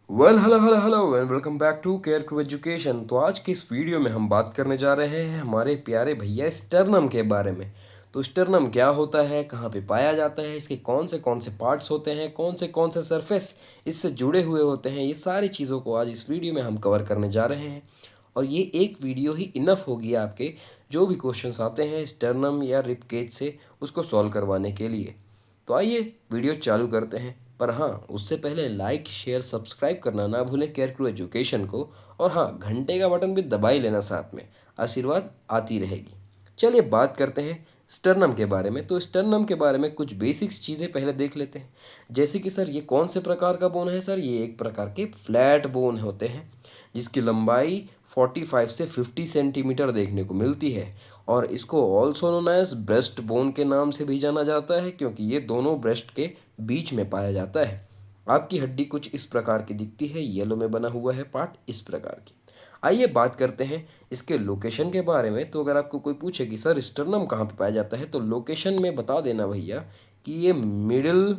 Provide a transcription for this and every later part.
Hello hello hello and welcome back to Care Crew Education. तो आज की इस वीडियो में हम बात करने जा रहे हैं हमारे प्यारे भैया स्टर्नम के बारे में। तो स्टर्नम क्या होता है, कहाँ पे पाया जाता है, इसके कौन से पार्ट्स होते हैं, कौन से सरफेस इससे जुड़े हुए होते हैं, ये सारी चीज़ों को आज इस वीडियो में हम कवर करने जा रहे हैं। और ये एक वीडियो ही इनफ होगी आपके जो भी क्वेश्चंस आते हैं स्टर्नम या रिब केज से उसको सॉल्व करवाने के लिए। तो आइए वीडियो चालू करते हैं। पर हाँ, उससे पहले लाइक शेयर सब्सक्राइब करना ना भूलें केयर क्रू एजुकेशन को। और हाँ, घंटे का बटन भी दबा ही लेना साथ में, आशीर्वाद आती रहेगी। चलिए बात करते हैं स्टर्नम के बारे में। तो स्टर्नम के बारे में कुछ बेसिक्स चीज़ें पहले देख लेते हैं। जैसे कि सर ये कौन से प्रकार का बोन है। सर ये एक प्रकार के फ्लैट बोन होते हैं जिसकी लंबाई 45 से 50 सेंटीमीटर देखने को मिलती है। और इसको also known as breast bone के नाम से भी जाना जाता है क्योंकि ये दोनों ब्रेस्ट के बीच में पाया जाता है। आपकी हड्डी कुछ इस प्रकार की दिखती है, येलो में बना हुआ है पार्ट इस प्रकार की। आइए बात करते हैं इसके लोकेशन के बारे में। तो अगर आपको कोई पूछे कि सर स्टर्नम कहाँ पे पाया जाता है तो लोकेशन में बता देना भैया कि ये मिडिल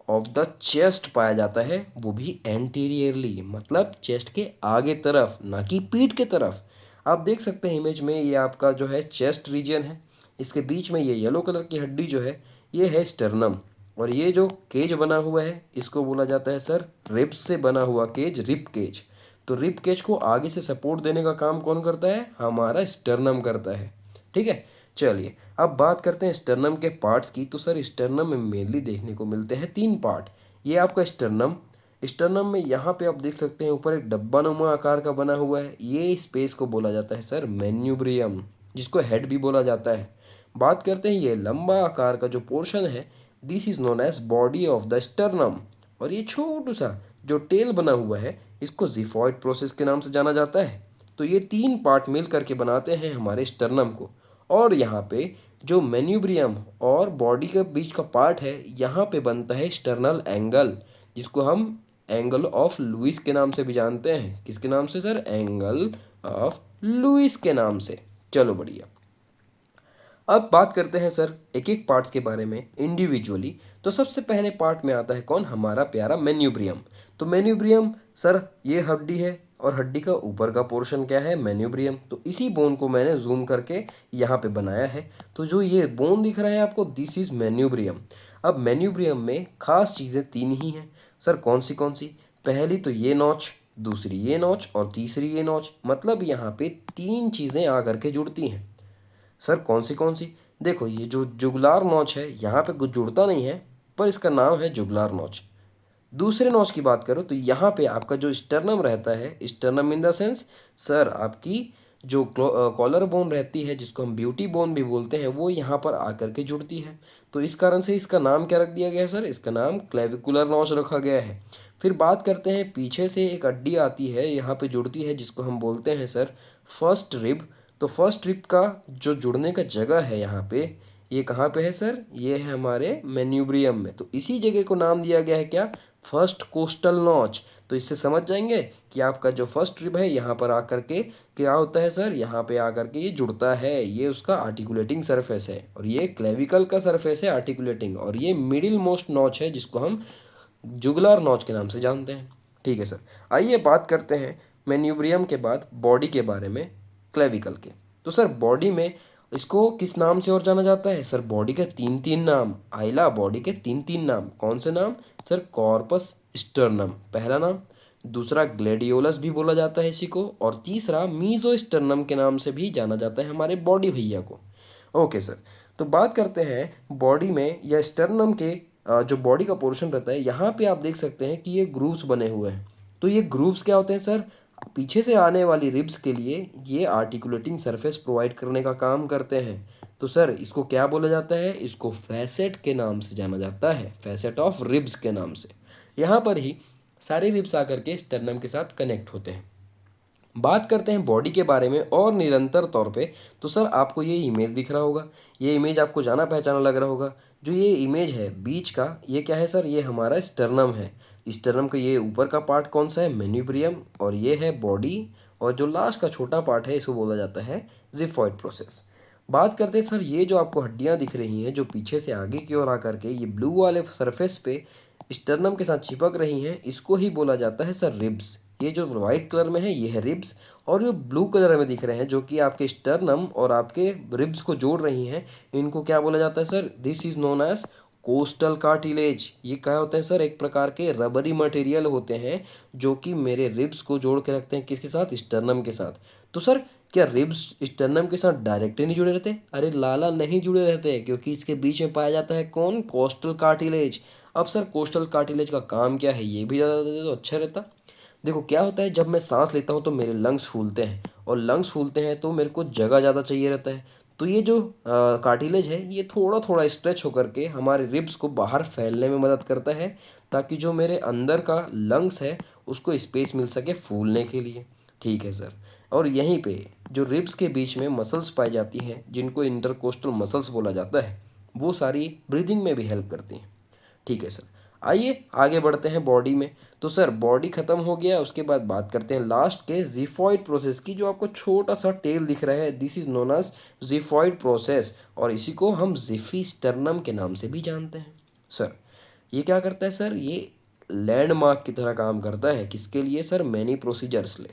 ऑफ द चेस्ट पाया जाता है, वो भी एंटीरियरली, मतलब चेस्ट के आगे तरफ, ना कि पीठ के तरफ। आप देख सकते हैं इमेज में, ये आपका जो है चेस्ट रीजन है। इसके बीच में ये येलो कलर की हड्डी जो है ये है स्टर्नम। और ये जो केज बना हुआ है इसको बोला जाता है सर रिब्स से बना हुआ केज, रिब केज। तो रिब केज को आगे से सपोर्ट देने का काम कौन करता है, हमारा स्टर्नम करता है। ठीक है। चलिए अब बात करते हैं स्टर्नम के पार्ट्स की। तो सर स्टर्नम में मेनली देखने को मिलते हैं तीन पार्ट। ये आपका स्टर्नम, स्टर्नम में यहाँ पे आप देख सकते हैं ऊपर एक डब्बा नुमा आकार का बना हुआ है, ये स्पेस को बोला जाता है सर मेन्यूब्रियम, जिसको हेड भी बोला जाता है। बात करते हैं ये लंबा आकार का जो पोर्शन है, this is known as body of the sternum. और ये छोटू सा जो टेल बना हुआ है इसको जिफॉइड प्रोसेस के नाम से जाना जाता है। तो ये तीन पार्ट मिल करके बनाते हैं हमारे स्टर्नम को। और यहाँ पे जो मेन्यूब्रियम और बॉडी के बीच का पार्ट है यहाँ पे बनता है स्टर्नल एंगल, जिसको हम एंगल ऑफ लुइस के नाम से भी जानते हैं। किसके नाम से सर, एंगल ऑफ लुइस के नाम से। चलो बढ़िया। अब बात करते हैं सर एक एक पार्ट्स के बारे में इंडिविजुअली। तो सबसे पहले पार्ट में आता है कौन, हमारा प्यारा मेन्यूब्रियम। तो मेन्यूब्रियम सर ये हड्डी है और हड्डी का ऊपर का पोर्शन क्या है, मेन्यूब्रियम। तो इसी बोन को मैंने जूम करके यहाँ पे बनाया है। तो जो ये बोन दिख रहा है आपको, दिस इज मेन्यूब्रियम। अब मेन्यूब्रियम में खास चीज़ें तीन ही हैं सर। कौन सी, पहली तो ये नॉच, दूसरी ये नॉच और तीसरी ये नॉच। मतलब यहाँ पे तीन चीज़ें आकर के जुड़ती हैं। सर कौन सी, देखो ये जो जुगलार नॉच है यहाँ पे कुछ जुड़ता नहीं है, पर इसका नाम है जुगलार नॉच। दूसरे नॉच की बात करो तो यहाँ पे आपका जो स्टर्नम रहता है, sternum in the sense sir आपकी जो कॉलर बोन रहती है जिसको हम ब्यूटी बोन भी बोलते हैं, वो यहाँ पर आकर के जुड़ती है। तो इस कारण से इसका नाम क्या रख दिया गया है सर, इसका नाम क्लेविकुलर नॉच रखा गया है। फिर बात करते हैं पीछे से एक हड्डी आती है यहाँ पे जुड़ती है जिसको हम बोलते हैं सर फर्स्ट रिब। तो फर्स्ट रिब का जो जुड़ने का जगह है यहाँ पे, ये कहाँ पे है सर, ये है हमारे मेन्यूब्रियम में। तो इसी जगह को नाम दिया गया है क्या, फर्स्ट कोस्टल नॉच। तो इससे समझ जाएंगे कि आपका जो फर्स्ट रिब है यहाँ पर आकर के क्या होता है सर, यहाँ पे आकर के ये जुड़ता है, ये उसका आर्टिकुलेटिंग सरफेस है। और ये क्लेविकल का सरफेस है आर्टिकुलेटिंग। और ये मिडिल मोस्ट नॉच है जिसको हम जुगुलार नॉच के नाम से जानते हैं। ठीक है सर। आइए बात करते हैं मेन्यूब्रियम के बाद बॉडी के बारे में, क्लेविकल के। तो सर बॉडी में इसको किस नाम से और जाना जाता है सर, बॉडी के तीन तीन नाम, आइला बॉडी के तीन तीन नाम। कौन से नाम सर, कॉर्पस स्टर्नम पहला नाम, दूसरा ग्लेडियोलस भी बोला जाता है इसी को, और तीसरा मीजो स्टर्नम के नाम से भी जाना जाता है हमारे बॉडी भैया को। Okay sir. तो बात करते हैं बॉडी में या स्टर्नम के जो बॉडी का पोर्शन रहता है, यहाँ पे आप देख सकते हैं कि ये ग्रूव्स बने हुए हैं। तो ये ग्रूव्स क्या होते हैं सर, पीछे से आने वाली रिब्स के लिए ये आर्टिकुलेटिंग सरफेस प्रोवाइड करने का काम करते हैं। तो सर इसको क्या बोला जाता है, इसको फैसेट के नाम से जाना जाता है, फैसेट ऑफ रिब्स के नाम से। यहाँ पर ही सारे रिब्स आकर के स्टर्नम के साथ कनेक्ट होते हैं। बात करते हैं बॉडी के बारे में और निरंतर तौर पे। तो सर आपको ये इमेज दिख रहा होगा, ये इमेज आपको जाना पहचाना लग रहा होगा। जो ये इमेज है बीच का, ये क्या है सर, ये हमारा स्टर्नम है। स्टर्नम का ये ऊपर का पार्ट कौन सा है, मेन्यूब्रियम, और ये है बॉडी। और जो लास्ट का छोटा पार्ट है इसको बोला जाता है जिफॉइड प्रोसेस। बात करते हैं सर, ये जो आपको हड्डियां दिख रही हैं जो पीछे से आगे की ओर आकर के ये ब्लू वाले सरफेस पे स्टर्नम के साथ चिपक रही हैं, इसको ही बोला जाता है सर रिब्स। ये जो व्हाइट कलर में है ये है रिब्स, और जो ब्लू कलर में दिख रहे हैं जो कि आपके स्टर्नम और आपके रिब्स को जोड़ रही हैं, इनको क्या बोला जाता है sir? This is known as costal cartilage. ये क्या होते हैं सर? एक प्रकार के रबरी मटेरियल होते हैं जो कि मेरे रिब्स को जोड़ के रखते हैं, किसके साथ? स्टर्नम के साथ। तो सर क्या रिब्स स्टर्नम के साथ डायरेक्टली नहीं जुड़े रहते? अरे लाला, नहीं जुड़े रहते, क्योंकि इसके बीच में पाया जाता है कौन? Costal cartilage. अब सर कोस्टल कार्टिलेज का काम क्या है, ये भी ज़्यादा देते तो अच्छा रहता। देखो क्या होता है, जब मैं सांस लेता हूँ तो मेरे लंग्स फूलते हैं, और लंग्स फूलते हैं तो मेरे को जगह ज़्यादा चाहिए रहता है। तो ये जो कार्टिलेज है ये थोड़ा थोड़ा स्ट्रेच होकर के हमारे रिब्स को बाहर फैलने में मदद करता है, ताकि जो मेरे अंदर का लंग्स है उसको स्पेस मिल सके फूलने के लिए। ठीक है सर। और यहीं पे जो रिब्स के बीच में मसल्स पाई जाती हैं जिनको इंटरकोस्टल मसल्स बोला जाता है, वो सारी ब्रीदिंग में भी हेल्प करती हैं। ठीक है सर। आइए आगे बढ़ते हैं बॉडी में। तो सर बॉडी खत्म हो गया, उसके बाद बात करते हैं लास्ट के जिफॉइड प्रोसेस की। जो आपको छोटा सा टेल दिख रहा है, this is known as xiphoid process, और इसी को हम जिफी स्टर्नम के नाम से भी जानते हैं। सर ये क्या करता है सर? ये लैंडमार्क की तरह काम करता है। किसके लिए सर? मैनी प्रोसीजर्स ले,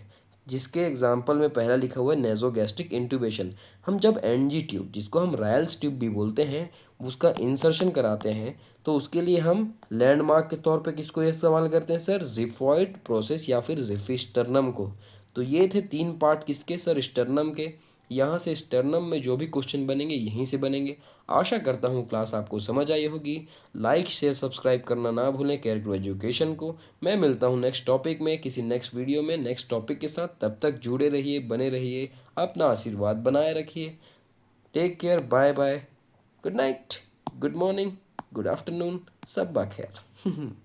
जिसके एग्जाम्पल में पहला लिखा हुआ है नेजोगैस्ट्रिक इंट्यूबेशन। हम जब एनजी ट्यूब, जिसको हम रायल्स ट्यूब भी बोलते हैं, उसका इंसर्शन कराते हैं, तो उसके लिए हम लैंडमार्क के तौर पे किसको इस्तेमाल करते हैं सर? जिफॉइड प्रोसेस या फिर जिफी स्टर्नम को। तो ये थे 3 पार्ट किसके सर? स्टर्नम के। यहाँ से स्टर्नम में जो भी क्वेश्चन बनेंगे यहीं से बनेंगे। आशा करता हूँ क्लास आपको समझ आई होगी। लाइक शेयर सब्सक्राइब करना ना भूलें केयर टू एजुकेशन को। मैं मिलता हूँ नेक्स्ट टॉपिक में, किसी नेक्स्ट वीडियो में नेक्स्ट टॉपिक के साथ। तब तक जुड़े रहिए, बने रहिए, अपना आशीर्वाद बनाए रखिए। Take care, bye bye, good night, good morning, good afternoon, सब खैर।